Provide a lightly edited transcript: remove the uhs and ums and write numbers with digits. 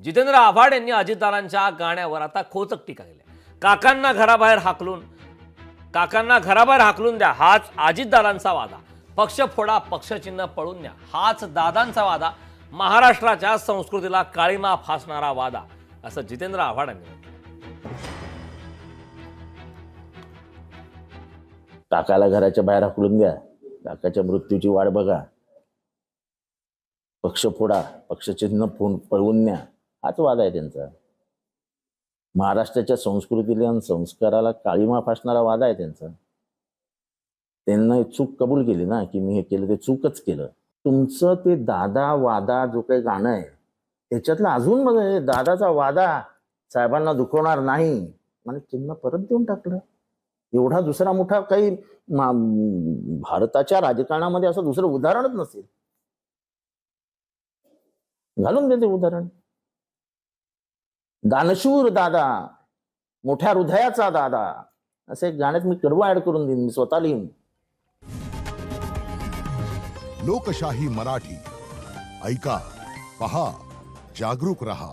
जितेंद्र आव्हाड यांनी अजितदादांच्या गाण्यावर आता खोचक टीका केली. काकांना घराबाहेर हाकलून द्या हाच अजितदादांचा वादा. पक्ष फोडा, पक्षचिन्ह पळून द्या हाच दादांचा वादा. महाराष्ट्राच्या संस्कृतीला काळीमा फासणारा वादा, असं जितेंद्र आव्हाड यांनी म्हटलं. काकाला घराच्या बाहेर हाकलून द्या, काकाच्या मृत्यूची वाट बघा, पक्ष फोडा, पक्षचिन्ह पळवून न्या हाच वाद आहे त्यांचा. महाराष्ट्राच्या संस्कृतीला आणि संस्काराला काळीमा फासणारा वाद आहे त्यांचा. त्यांना चूक कबूल केली ना, की मी हे केलं ते चूकच केलं. तुमचं ते दादा वादा जो काही गाणं आहे त्याच्यातलं अजून बघा, दादाचा वादा साहेबांना दुखवणार नाही म्हणजे चिन्ह परत देऊन टाकलं. एवढा दुसरा मोठा काही भारताच्या राजकारणामध्ये असं दुसरं उदाहरणच नसेल. घालून देते उदाहरण. दानशूर दादा, मोठ्या हृदयाचा दादा, असं एक गाण्यात मी कडवं ऍड करून देईन, मी स्वतः लिहीन. लोकशाही मराठी ऐका, पहा, जागरूक रहा.